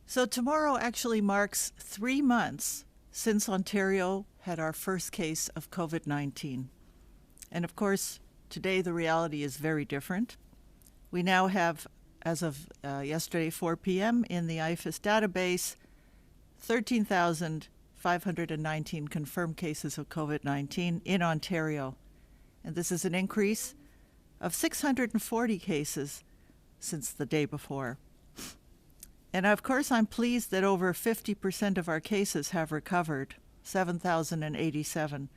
So tomorrow actually marks 3 months since Ontario had our first case of COVID-19. And of course, today the reality is very different. We now have, as of yesterday, 4 p.m., in the IFAS database, 13,519 confirmed cases of COVID-19 in Ontario. And this is an increase of 640 cases since the day before. And of course, I'm pleased that over 50% of our cases have recovered, 7,087.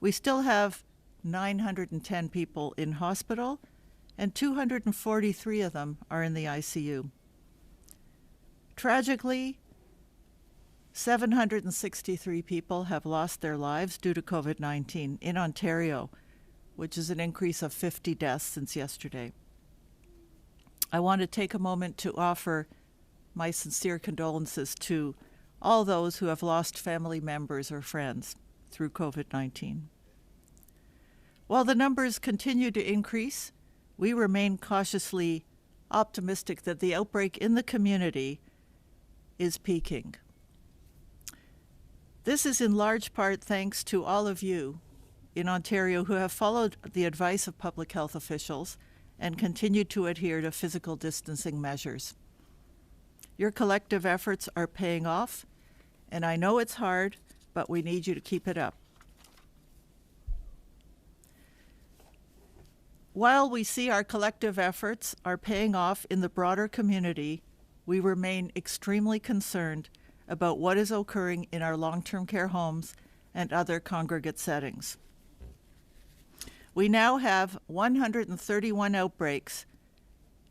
We still have 910 people in hospital, and 243 of them are in the ICU. Tragically, 763 people have lost their lives due to COVID-19 in Ontario, which is an increase of 50 deaths since yesterday. I want to take a moment to offer my sincere condolences to all those who have lost family members or friends through COVID-19. While the numbers continue to increase, we remain cautiously optimistic that the outbreak in the community is peaking. This is in large part thanks to all of you in Ontario who have followed the advice of public health officials and continue to adhere to physical distancing measures. Your collective efforts are paying off, and I know it's hard, but we need you to keep it up. While we see our collective efforts are paying off in the broader community, we remain extremely concerned about what is occurring in our long-term care homes and other congregate settings. We now have 131 outbreaks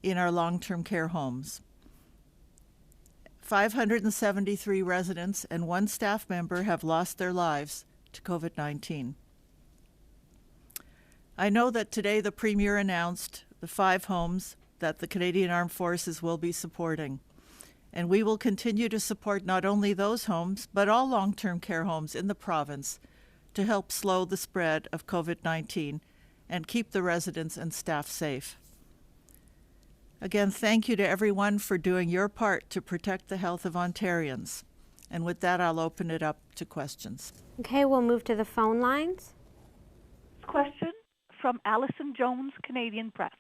in our long-term care homes. 573 residents and 1 staff member have lost their lives to COVID-19. I know that today the Premier announced the 5 homes that the Canadian Armed Forces will be supporting. And we will continue to support not only those homes, but all long-term care homes in the province to help slow the spread of COVID-19 and keep the residents and staff safe. Again, thank you to everyone for doing your part to protect the health of Ontarians. And with that, I'll open it up to questions. Okay, we'll move to the phone lines. Question from Alison Jones, Canadian Press.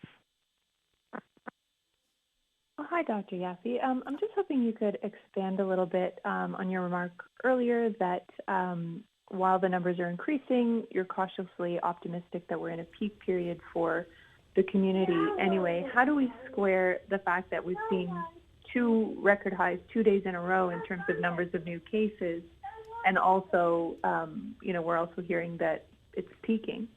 Hi, Dr. Yaffe. I'm just hoping you could expand a little bit on your remark earlier that while the numbers are increasing, you're cautiously optimistic that we're in a peak period for the community anyway. How do we square the fact that we've seen 2 record highs 2 days in a row in terms of numbers of new cases, and also, we're also hearing that it's peaking?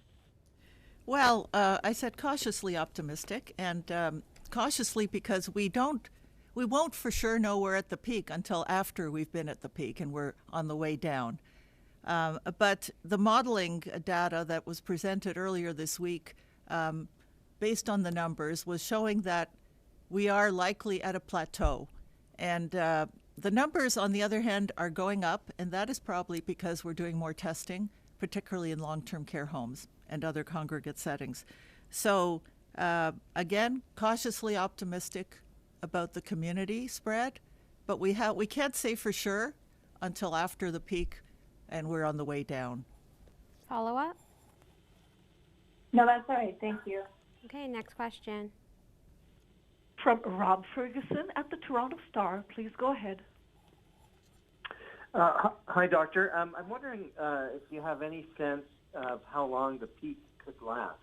Well, I said cautiously optimistic, and cautiously because we won't for sure know we're at the peak until after we've been at the peak and we're on the way down. But the modeling data that was presented earlier this week, based on the numbers, was showing that we are likely at a plateau. And the numbers, on the other hand, are going up, and that is probably because we're doing more testing, particularly in long-term care homes and other congregate settings. So again, cautiously optimistic about the community spread, but we can't say for sure until after the peak and we're on the way down. Follow up? No, that's all right. Thank you. Okay, next question. From Rob Ferguson at the Toronto Star. Please go ahead. Hi, Doctor. I'm wondering if you have any sense of how long the peak could last.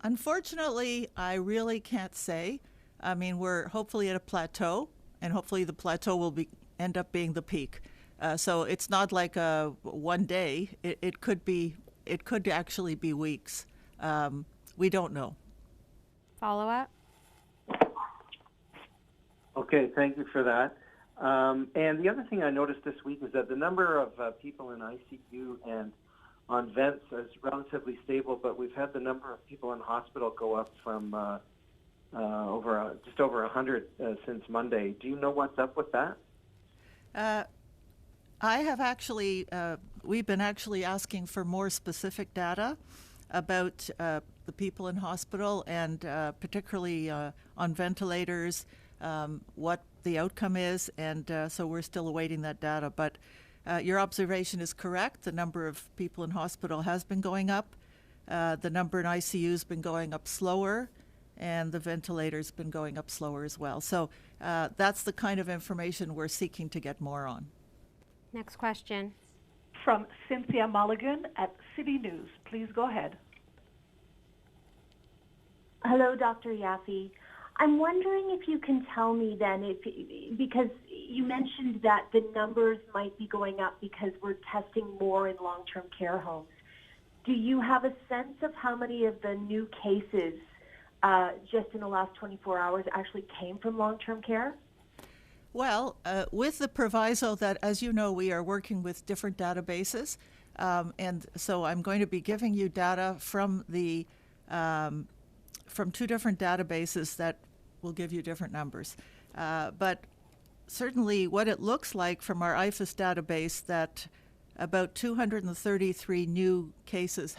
Unfortunately, I really can't say. I mean, we're hopefully at a plateau, and hopefully the plateau will end up being the peak. So it's not like one day. It could actually be weeks. We don't know. Follow up? Okay, thank you for that. And the other thing I noticed this week is that the number of people in ICU and on vents is relatively stable, but we've had the number of people in hospital go up from just over 100 since Monday. Do you know what's up with that? I have actually, we've been actually asking for more specific data about the people in hospital and particularly on ventilators, what the outcome is, and so we're still awaiting that data. But your observation is correct. The number of people in hospital has been going up. The number in ICU has been going up slower, and the ventilator's been going up slower as well. So that's the kind of information we're seeking to get more on. Next question. From Cynthia Mulligan at City News. Please go ahead. Hello, Dr. Yaffe. I'm wondering if you can tell me then, because you mentioned that the numbers might be going up because we're testing more in long-term care homes. Do you have a sense of how many of the new cases just in the last 24 hours actually came from long-term care? Well, with the proviso that, as you know, we are working with different databases, and so I'm going to be giving you data from the from two different databases that will give you different numbers. But certainly what it looks like from our IFAS database, that about 233 new cases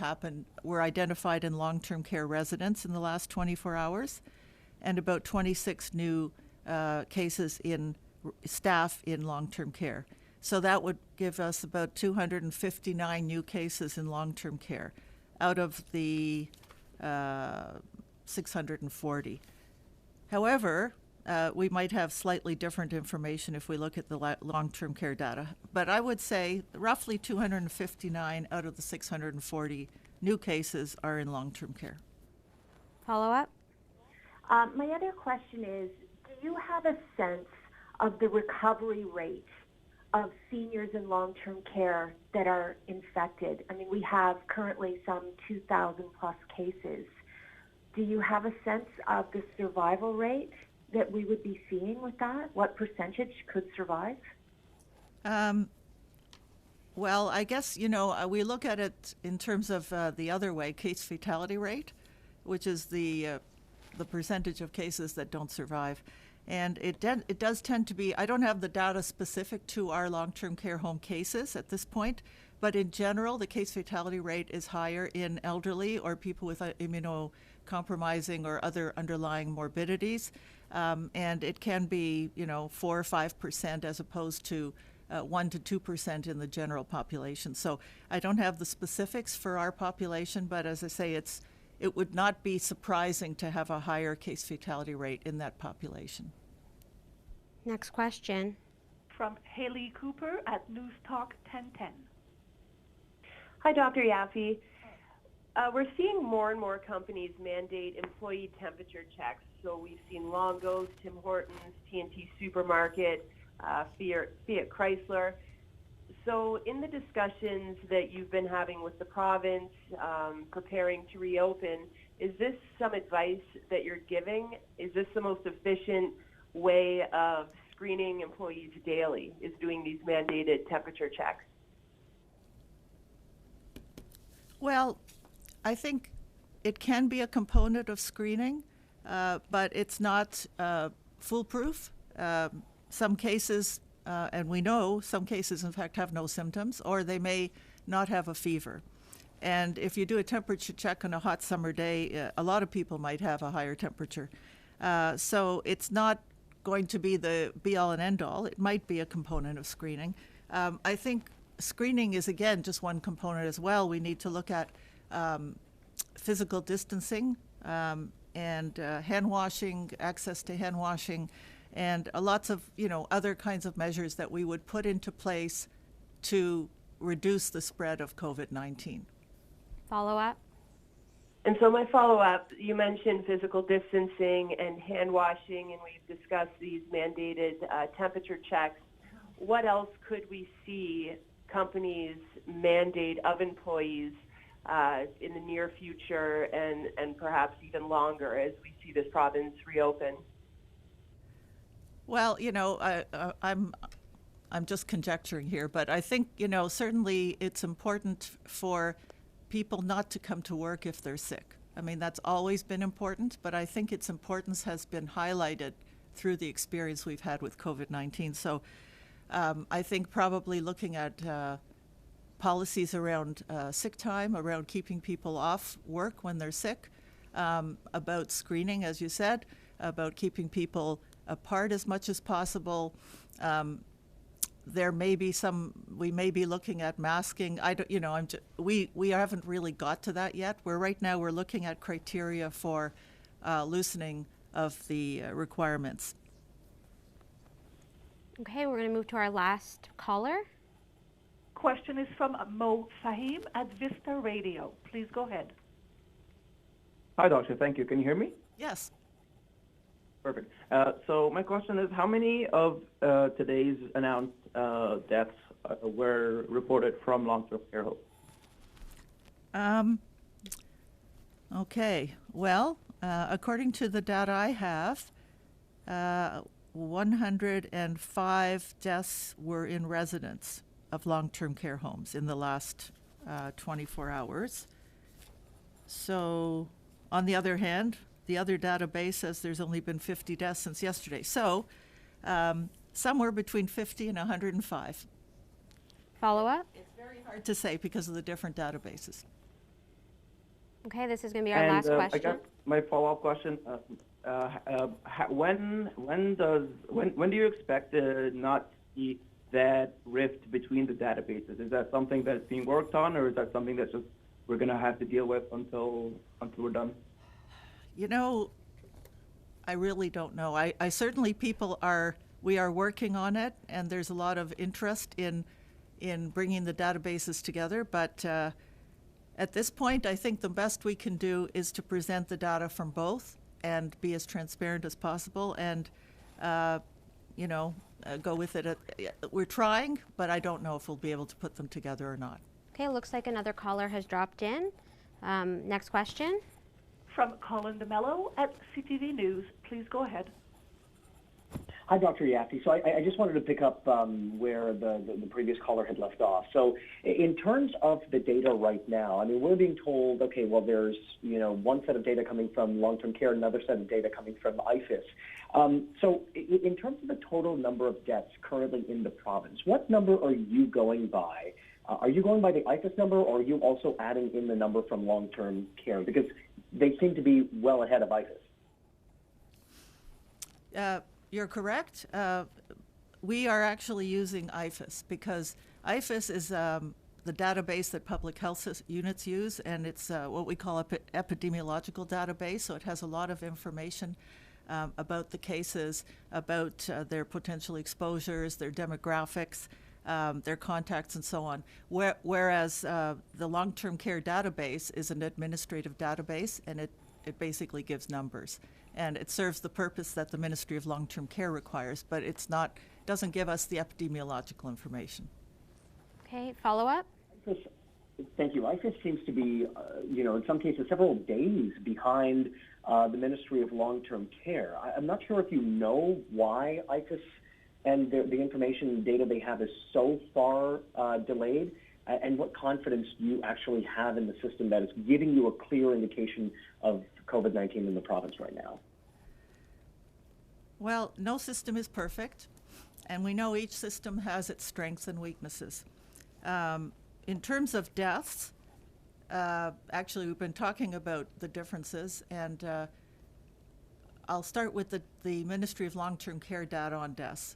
were identified in long-term care residents in the last 24 hours, and about 26 new cases in staff in long-term care. So that would give us about 259 new cases in long-term care out of the 640. However, we might have slightly different information if we look at the long-term care data. But I would say roughly 259 out of the 640 new cases are in long-term care. Follow up? My other question is, do you have a sense of the recovery rate of seniors in long-term care that are infected? I mean, we have currently some 2,000 plus cases. Do you have a sense of the survival rate that we would be seeing with that? What percentage could survive? Well, I guess, we look at it in terms of the other way, case fatality rate, which is the percentage of cases that don't survive. And it does tend to be, I don't have the data specific to our long-term care home cases at this point, but in general, the case fatality rate is higher in elderly or people with immunocompromising or other underlying morbidities. And it can be, 4 or 5% as opposed to 1 to 2% in the general population. So I don't have the specifics for our population, but as I say, it would not be surprising to have a higher case fatality rate in that population. Next question. From Haley Cooper at News Talk 1010. Hi, Dr. Yaffe. We're seeing more and more companies mandate employee temperature checks. So we've seen Longo's, Tim Hortons, T&T Supermarket, Fiat Chrysler. So in the discussions that you've been having with the province, preparing to reopen, is this some advice that you're giving? Is this the most efficient way of screening employees daily, is doing these mandated temperature checks? Well, I think it can be a component of screening, but it's not foolproof. Some cases, and we know some cases, in fact, have no symptoms, or they may not have a fever. And if you do a temperature check on a hot summer day, a lot of people might have a higher temperature. So it's not going to be the be-all and end-all. It might be a component of screening. I think screening is, again, just one component as well. We need to look at physical distancing and hand washing, access to hand washing, and lots of other kinds of measures that we would put into place to reduce the spread of COVID-19. Follow up? And so my follow-up, you mentioned physical distancing and hand washing, and we've discussed these mandated temperature checks. What else could we see companies mandate of employees in the near future and perhaps even longer as we see this province reopen? Well, I'm just conjecturing here, but I think, certainly it's important for people not to come to work if they're sick. I mean, that's always been important, but I think its importance has been highlighted through the experience we've had with COVID-19. So I think probably looking at policies around sick time, around keeping people off work when they're sick, about screening, as you said, about keeping people apart as much as possible. There may be we may be looking at masking. I don't, we haven't really got to that yet. Right now we're looking at criteria for loosening of the requirements. Okay, we're going to move to our last caller. Question is from Mo Fahim at Vista Radio. Please go ahead. Hi, doctor. Thank you. Can you hear me? Yes. Perfect. So my question is, how many of today's announced deaths were reported from long-term care homes? Okay. Well, according to the data I have, 105 deaths were in residents of long-term care homes in the last 24 hours. So, on the other hand, the other database says there's only been 50 deaths since yesterday. So, somewhere between 50 and 105. Follow up? It's very hard to say because of the different databases. Okay, this is going to be our last question. I guess my follow-up question: when do you expect to not see that rift between the databases? Is that something that's being worked on, or is that something that's just we're going to have to deal with until we're done? I really don't know. I certainly we are working on it, and there's a lot of interest in bringing the databases together. But at this point, I think the best we can do is to present the data from both and be as transparent as possible, and go with it. We're trying, but I don't know if we'll be able to put them together or not. Okay, looks like another caller has dropped in. Next question. From Colin DeMello at CTV News. Please go ahead. Hi, Dr. Yaffe. So I just wanted to pick up where the previous caller had left off. So in terms of the data right now, I mean, we're being told, okay, well, there's, one set of data coming from long-term care, another set of data coming from IFIS. So in terms of the total number of deaths currently in the province, what number are you going by? Are you going by the IFIS number, or are you also adding in the number from long-term care? Because they seem to be well ahead of IFIS. You're correct. We are actually using IFIS because IFIS is the database that public health units use, and it's what we call an epidemiological database. So it has a lot of information about the cases, about their potential exposures, their demographics, their contacts, and so on. Whereas the long-term care database is an administrative database, and it basically gives numbers. And it serves the purpose that the Ministry of Long-Term Care requires, but doesn't give us the epidemiological information. Okay, follow up? Thank you. IFIS seems to be, in some cases, several days behind the Ministry of Long-Term Care. I'm not sure if you know why IFIS and the information and data they have is so far delayed, and what confidence do you actually have in the system that is giving you a clear indication of COVID-19 in the province right now? Well, no system is perfect, and we know each system has its strengths and weaknesses. In terms of deaths, actually we've been talking about the differences, and I'll start with the Ministry of Long-Term Care data on deaths.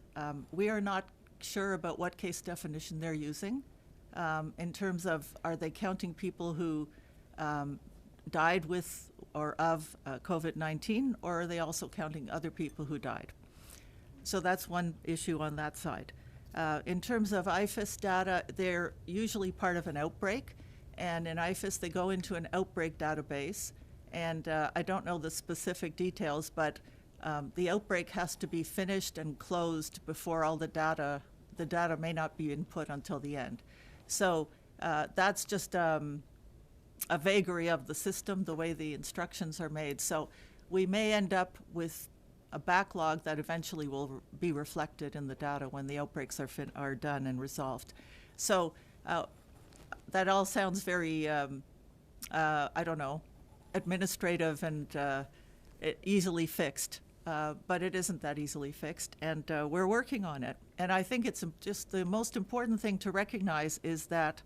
We are not sure about what case definition they're using in terms of, are they counting people who died with or of COVID-19, or are they also counting other people who died? So that's one issue on that side. In terms of IFIS data, they're usually part of an outbreak, and in IFIS they go into an outbreak database, and I don't know the specific details, but the outbreak has to be finished and closed before all the data may not be input until the end. So that's just a vagary of the system, the way the instructions are made. So we may end up with a backlog that eventually will be reflected in the data when the outbreaks are done and resolved. So that all sounds very, administrative and easily fixed. But it isn't that easily fixed, and we're working on it. And I think it's just the most important thing to recognize is that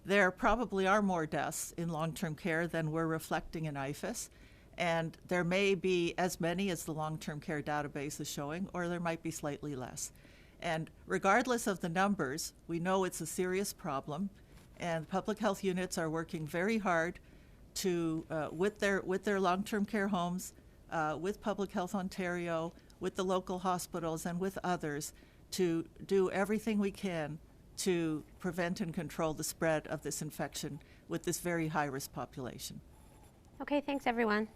there probably are more deaths in long-term care than we're reflecting in IFIS, And there may be as many as the long-term care database is showing, or there might be slightly less. And regardless of the numbers, we know it's a serious problem, and public health units are working very hard to, with their long-term care homes, with Public Health Ontario, with the local hospitals, and with others, to do everything we can to prevent and control the spread of this infection with this very high-risk population. Okay, thanks everyone.